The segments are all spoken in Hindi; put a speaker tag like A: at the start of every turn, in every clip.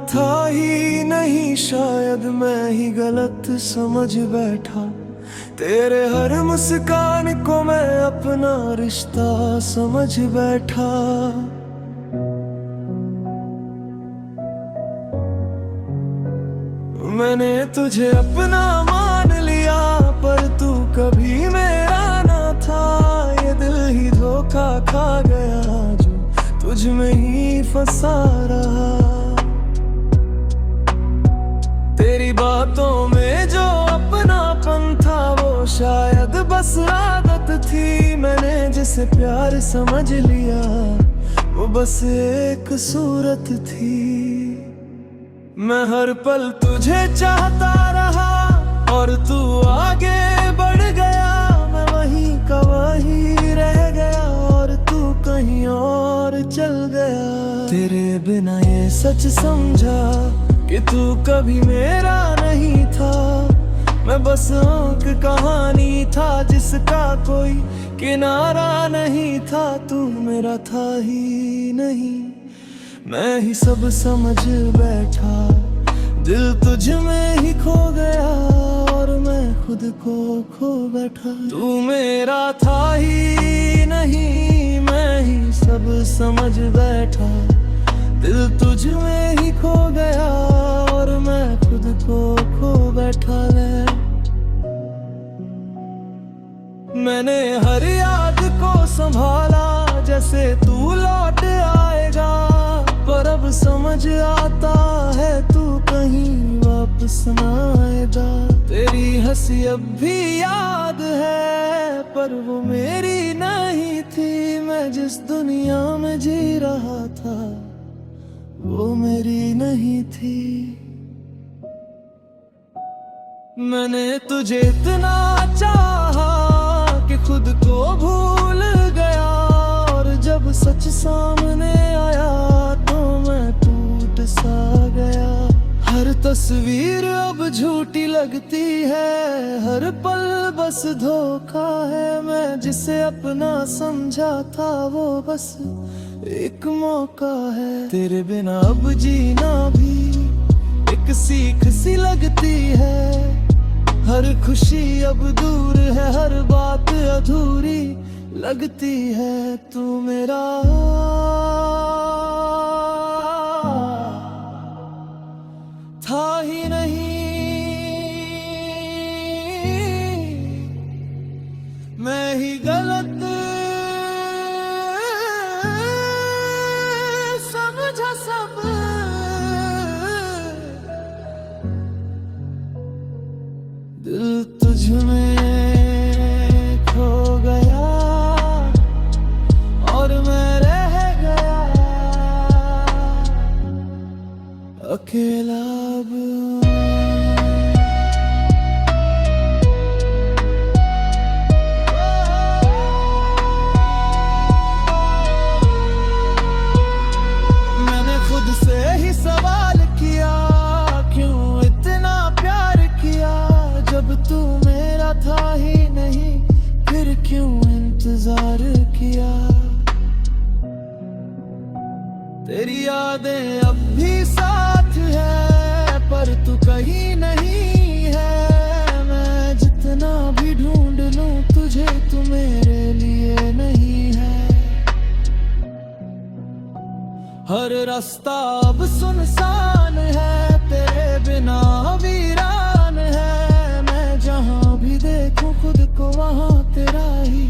A: था ही नहीं, शायद मैं ही गलत समझ बैठा। तेरे हर मुस्कान को मैं अपना रिश्ता समझ बैठा। मैंने तुझे अपना मान लिया, पर तू कभी मेरा ना था। ये दिल ही धोखा खा गया जो तुझ में ही फंसा रहा। तेरी बातों में जो अपनापन था वो शायद बस आदत थी। मैंने जिसे प्यार समझ लिया वो बस एक सूरत थी। मैं हर पल तुझे चाहता रहा और तू आगे बढ़ गया। मैं वहीं का वहीं रह गया और तू कहीं और चल गया। तेरे बिना ये सच समझा कि तू कभी मेरा नहीं था। मैं बस आंख कहानी था जिसका कोई किनारा नहीं था। तू मेरा था ही नहीं, मैं ही सब समझ बैठा। दिल तुझ में ही खो गया और मैं खुद को खो बैठा। तू मेरा था ही नहीं, मैं ही सब समझ बैठा। दिल तुझ में ही खो गया और मैं खुद को खो बैठा। मैंने हर याद को संभाला जैसे तू लौट आएगा, पर अब समझ आता है तू कहीं वापस ना आएगा। तेरी हंसी अब भी याद है पर वो मेरी नहीं थी। मैं जिस दुनिया में जी रहा था वो मेरी नहीं थी। मैंने तुझे इतना चाहा कि खुद को भूल गया, और जब सच सामने आया तो मैं टूट सा गया। हर तस्वीर अब झूठी लगती है, हर पल बस धोखा है। मैं जिसे अपना समझा था वो बस एक मौका है। तेरे बिना अब जीना भी एक सीख सी लगती है। हर खुशी अब दूर है, हर बात अधूरी लगती है। तू मेरा था ही नहीं, मैं ही गलत समझा सब। दिल तुझ में खो गया और मैं रह गया अकेला अब। मैंने खुद से ही सवाल किया, क्यों इतना प्यार किया जब तू मेरा था ही नहीं। फिर क्यों इंतजार किया। तेरी यादें अब भी साथ है पर तू कहीं नहीं है। मैं जितना भी ढूंढ लूं तुझे, तू मेरे लिए नहीं है। हर रास्ता अब सुनसान है, तेरे बिना वीरान है। मैं जहां भी देखूं खुद को वहां तेरा ही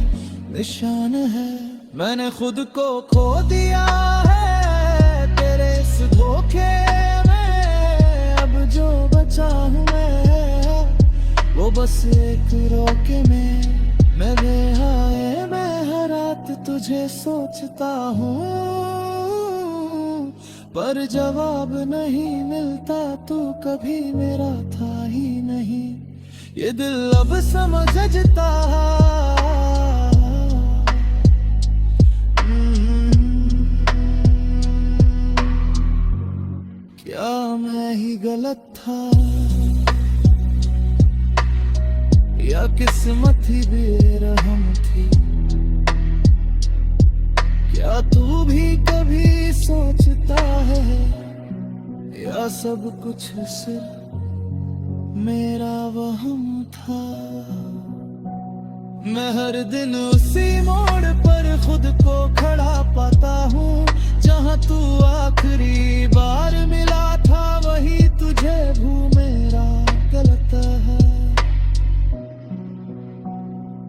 A: निशान है। मैंने खुद को खो दिया है तेरे इस धोखे में। अब जो बचा हूँ मैं वो बस एक रोके में। मैं बेहाए मैं हर रात तुझे सोचता हूँ, पर जवाब नहीं मिलता। तू कभी मेरा था ही नहीं, ये दिल अब समझता। क्या मैं ही गलत था या किस्मत ही बेरहम थी। क्या तू भी कभी सोचता है या सब कुछ सिर्फ मेरा वहम था। मैं हर दिन उसी मोड़ पर खुद को खड़ा पाता हूँ, जहाँ तू आखिरी बार मिला था वही तुझे मेरा गलत है।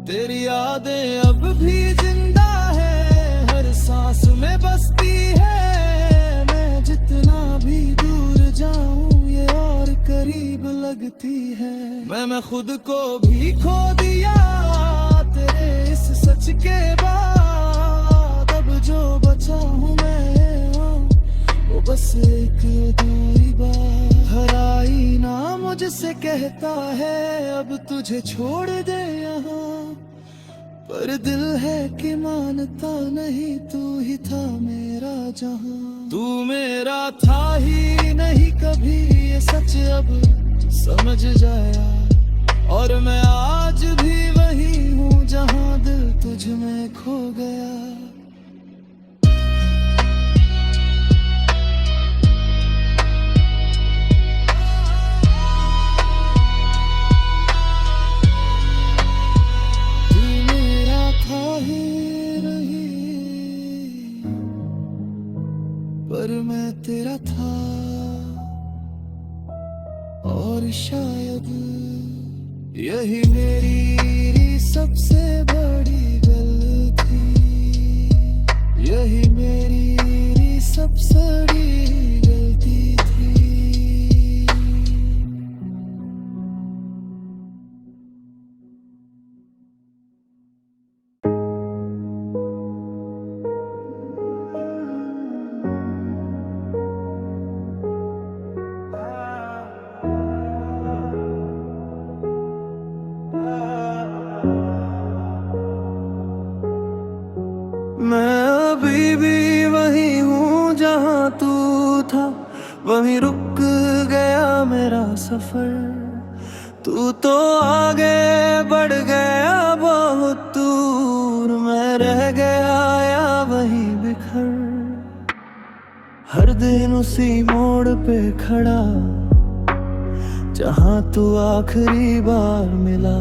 A: तेरी यादें अब भी जिंदा है, हर सांस में बसती है। मैं जितना भी दूर जाऊं ये और करीब लगती है। मैं खुद को भी खो दिया तेरे इस सच के बाद। अब जो बचा हूँ मैं वो बस एक दूरी बात। हर आईना मुझसे कहता है अब तुझे छोड़ दे यहाँ, पर दिल है कि मानता नहीं, तू ही था मेरा जहां। तू मेरा था ही नहीं कभी ये सच अब समझ जाया, और मैं आज भी वही हूँ जहां दिल तुझ में खो गया। पर मैं तेरा था, और शायद यही मेरी सबसे बड़ी गलती, यही मेरी सबसे बड़ी गलती थी। मैं अभी भी वही हूँ जहाँ तू था, वहीं रुक गया मेरा सफर। तू तो आगे बढ़ गया बहुत दूर, मैं रह गया या वहीं बिखर। हर दिन उसी मोड़ पे खड़ा जहाँ तू आखिरी बार मिला।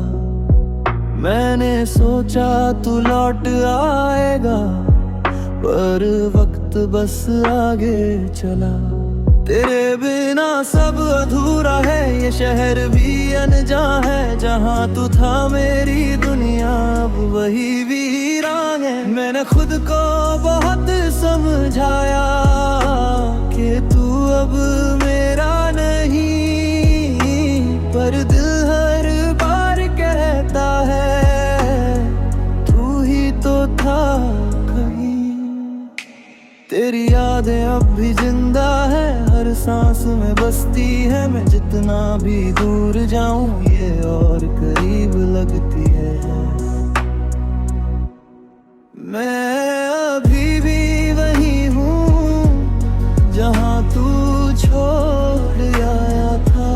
A: मैंने सोचा तू लौट आएगा, पर वक्त बस आगे चला। तेरे बिना सब अधूरा है, ये शहर भी अनजान है। जहाँ तू था मेरी दुनिया अब वही वीरान है। मैंने खुद को बहुत समझाया कि तू अब मेरा नहीं, पर दिल हर बार कहता है तू ही तो था कहीं। तेरी यादें अब भी जिंदा है, हर सांस में बसती है। मैं जितना भी दूर जाऊं ये और करीब लगती है। मैं अभी भी वही हूँ जहाँ तू छोड़ आया था।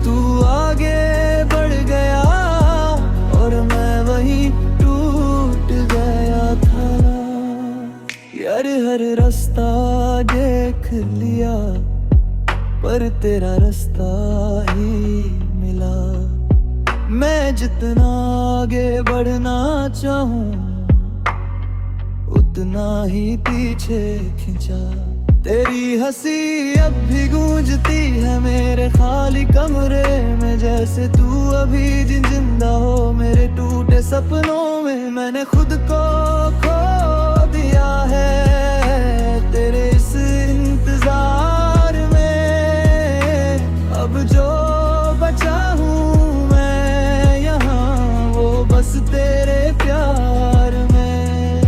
A: तू आगे बढ़ गया और मैं वहीं टूट गया था। यार हर रास्ता देख लिया, पर तेरा रास्ता ही मिला। मैं जितना आगे बढ़ना चाहूं उतना ही पीछे खिंचा। तेरी हंसी अब भी गूंजती है मेरे खाली कमरे में, जैसे तू अभी जिंदा हो मेरे टूटे सपनों में। मैंने खुद को खो दिया है तेरे इस इंतजार में। अब जो बचा हूँ मैं यहाँ वो बस तेरे प्यार में।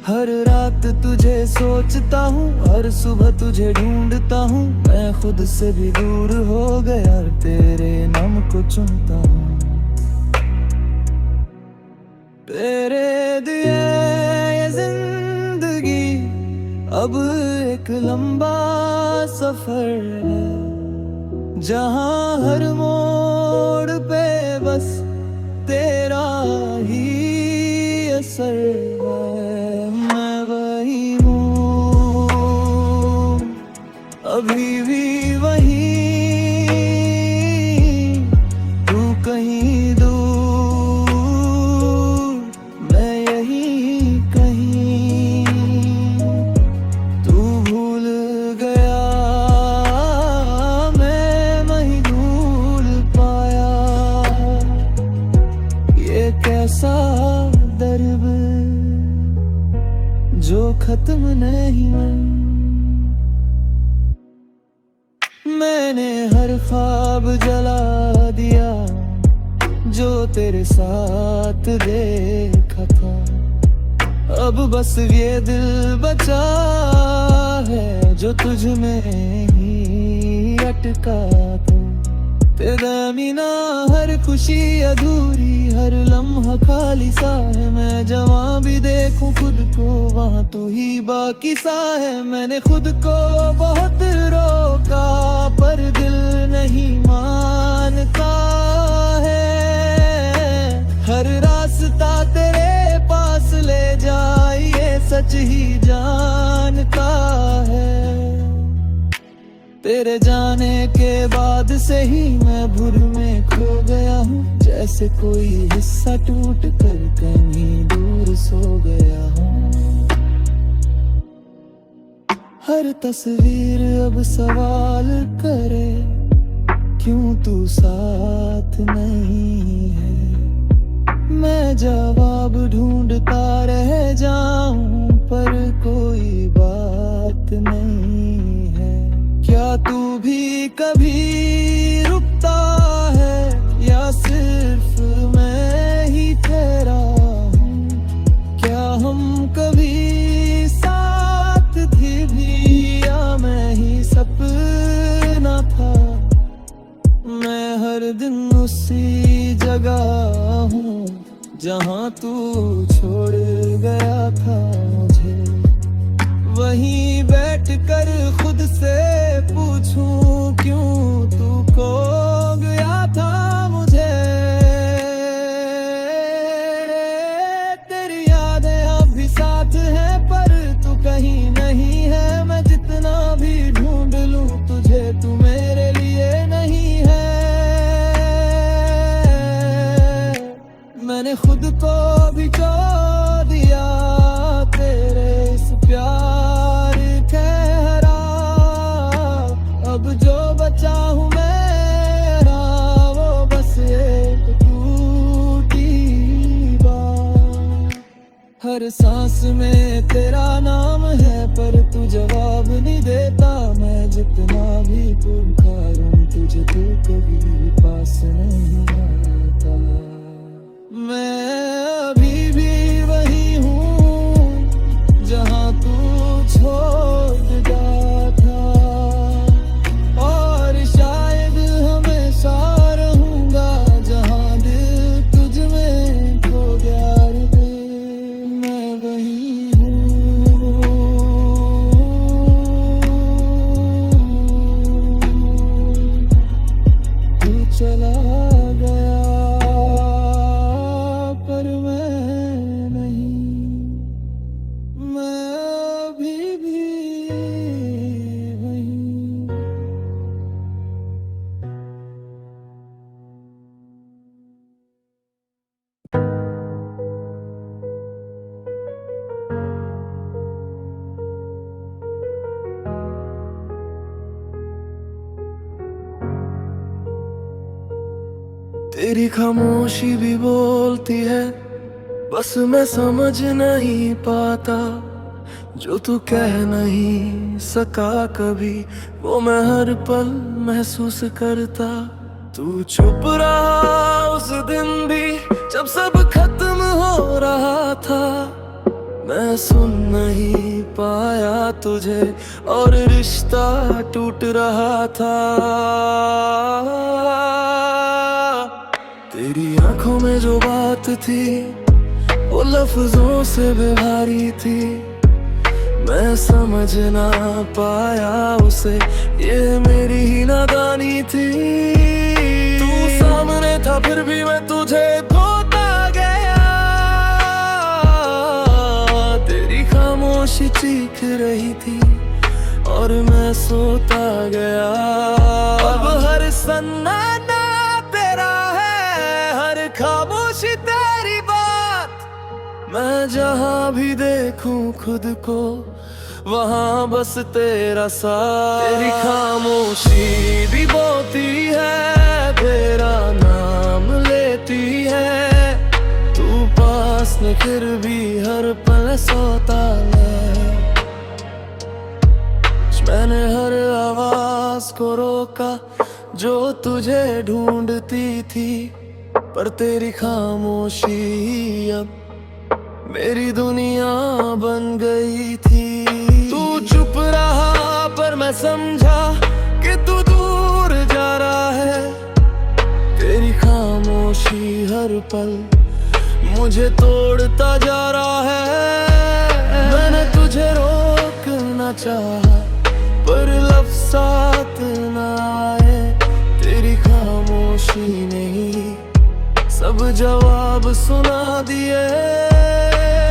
A: हर रात तुझे सोचता हूँ, हर सुबह तुझे ढूंढता हूँ। मैं खुद से भी दूर हो गया, तेरे नाम को चुनता हूँ। तेरे दिए ये जिंदगी अब एक लंबा सफर है, जहाँ हर मोड़ पे बस तेरा ही असर है। मैं वही हूँ अब जला दिया जो तेरे साथ देखा था। अब बस ये दिल बचा है जो तुझ में ही अटका था। तेरा मीना हर खुशी अधूरी, हर लम्हा खाली सा है। मैं जवां भी देखूं खुद को वहाँ तू ही बाकी सा है। मैंने खुद को बहुत रोका पर दिल नहीं मानता है। हर रास्ता तेरे पास ले जाए सच ही जानता है। तेरे जाने के बाद से ही मैं भूल में खो गया हूँ। जैसे कोई हिस्सा टूट कर कहीं दूर सो गया हूँ। हर तस्वीर अब सवाल करे क्यों तू साथ नहीं है। मैं जवाब ढूंढता रह जाऊं पर कोई बात नहीं है। क्या तू भी कभी रुकता है या सिर्फ मैं ही ठहरा हूँ। क्या हम कभी साथ थे भी या मैं ही सपना था। मैं हर दिन उसी जगह हूँ जहाँ तू छोड़ गया था मुझे। वहीं बैठ कर खुद से पूछूं क्यों तू खो गया था मुझे। तेरी यादें अब भी साथ है पर तू कहीं नहीं है। मैं जितना भी ढूंढ लूं तुझे तू मेरे लिए नहीं है। मैंने खुद को भी खो दिया तेरे इस प्यार ठहरा। अब जो बचा हूँ मेरा वो बस एक टूटी बात। हर सांस में तेरा नाम है पर तू जवाब नहीं देता। मैं जितना भी पुकारूं तुझे तू कभी पास नहीं आता। मैं अभी भी वही हूँ जहाँ तू छोड़ गया था। और शायद हमेशा रहूँगा जहाँ दिल तुझ में खो गया रे। मैं वही हूँ। तू चला गया पर मैं नहीं। मैं अभी भी वही। तेरी खामोशी भी बोलती है बस मैं समझ नहीं पाता। जो तू कह नहीं सका कभी वो मैं हर पल महसूस करता। तू चुप रहा उस दिन भी जब सब खत्म हो रहा था। मैं सुन नहीं पाया तुझे और रिश्ता टूट रहा था। तेरी आंखों में जो बात थी वो लफ्जों से भी भारी थी। मैं समझ ना पाया उसे ये मेरी ही नादानी थी। तू सामने था फिर भी मैं तुझे खोता गया। तेरी खामोशी चीख रही थी और मैं सोता गया। अब हर सन्नाटा तेरा है, हर खामोशी तेरी बात। मैं जहाँ भी देखूं खुद को वहाँ बस तेरा साथ। तेरी खामोशी भी बोती है, तेरा नाम लेती है। तू पास में फिर भी हर पल सोता है। मैंने हर आवाज को रोका जो तुझे ढूंढती थी, पर तेरी खामोशी अब मेरी दुनिया बन गई थी। तू चुप रहा पर मैं समझा कि तू दूर जा रहा है। तेरी खामोशी हर पल मुझे तोड़ता जा रहा है। मैंने तुझे रोकना चाहा पर लफ्ज़ साथ ना आए। तेरी खामोशी ने ही सब जवाब सुना दिए।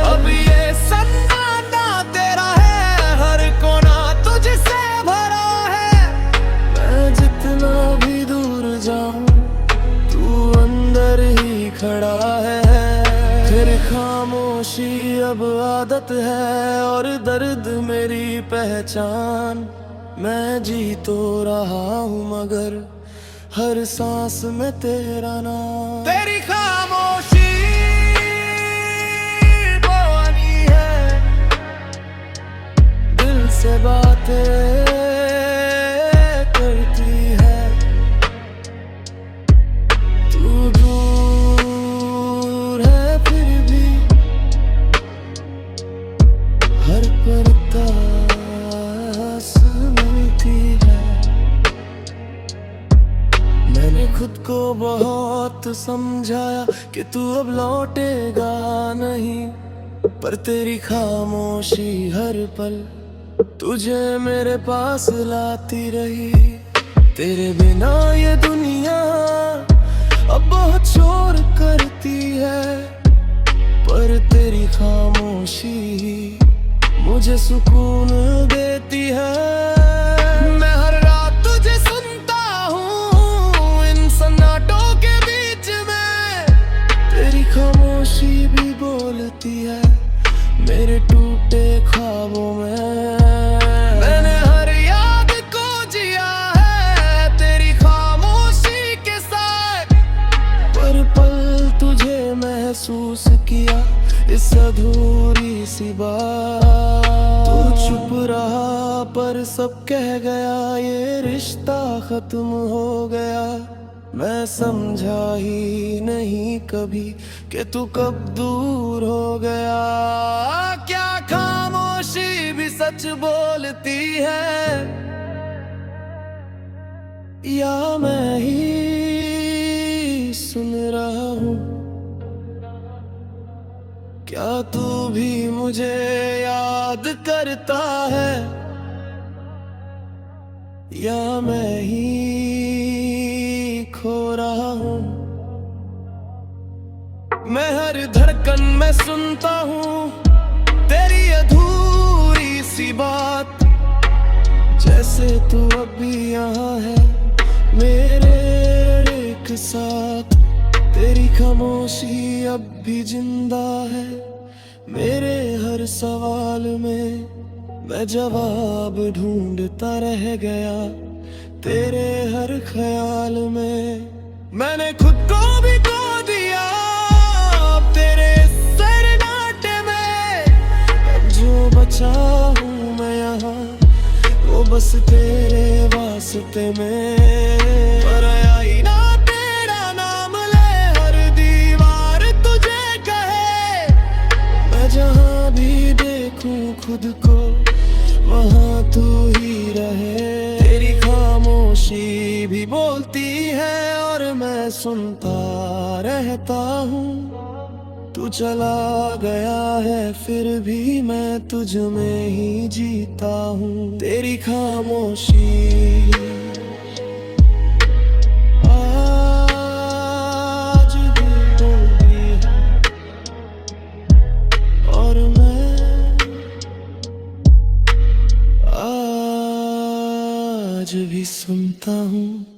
A: अब ये सन्नाटा तेरा है, हर कोना तुझसे भरा है। मैं जितना भी दूर जाऊं तू अंदर ही खड़ा है। फिर खामोशी अब आदत है और दर्द मेरी पहचान। मैं जी तो रहा हूँ मगर हर सांस में तेरा नाम। तेरी खामोशी बोनी है, दिल से बातें करती है। तू दूर है फिर भी हर परता मिलती है। मैंने खुद को बहुत समझाया कि तू अब लौटेगा नहीं, पर तेरी खामोशी हर पल तुझे मेरे पास लाती रही। तेरे बिना ये दुनिया अब बहुत शोर करती है, पर तेरी खामोशी मुझे सुकून देती है। मैं हर रात तुझे सुनता हूँ इन सन्नाटों के बीच में। तेरी खामोशी भी बोलती है मेरे टूटे ख्वाबों में। मैंने हर याद को जिया है तेरी खामोशी के साथ, पर पल तुझे महसूस किया इस अधूरी सी बात। तू चुप रहा पर सब कह गया ये रिश्ता खत्म हो गया। मैं समझा ही नहीं कभी कि तू कब दूर हो गया। क्या खामोशी भी सच बोलती है या मैं ही सुन रहा हूँ? क्या तू भी मुझे याद करता है या मैं ही खो रहा हूँ? मैं हर धड़कन में सुनता हूँ तेरी अधूरी सी बात। जैसे तू अब भी यहाँ है मेरे एक साथ। तेरी खामोशी अब भी जिंदा है मेरे हर सवाल में। मैं जवाब ढूंढता रह गया तेरे हर ख्याल में। मैंने खुद को भी खो दिया अब तेरे सन्नाटे में। अब जो बचा हूँ मैं यहाँ वो बस तेरे वास्ते में। पर आई ना तेरा नाम ले हर दीवार तुझे कहे। मैं जहाँ भी देखूं खुद को वहाँ तू ही रहे। तेरी खामोशी भी बोलती है और मैं सुनता रहता हूँ। तू चला गया है फिर भी मैं तुझ में ही जीता हूँ। तेरी खामोशी आज भी बोलती है और मैं आज भी सुनता हूँ।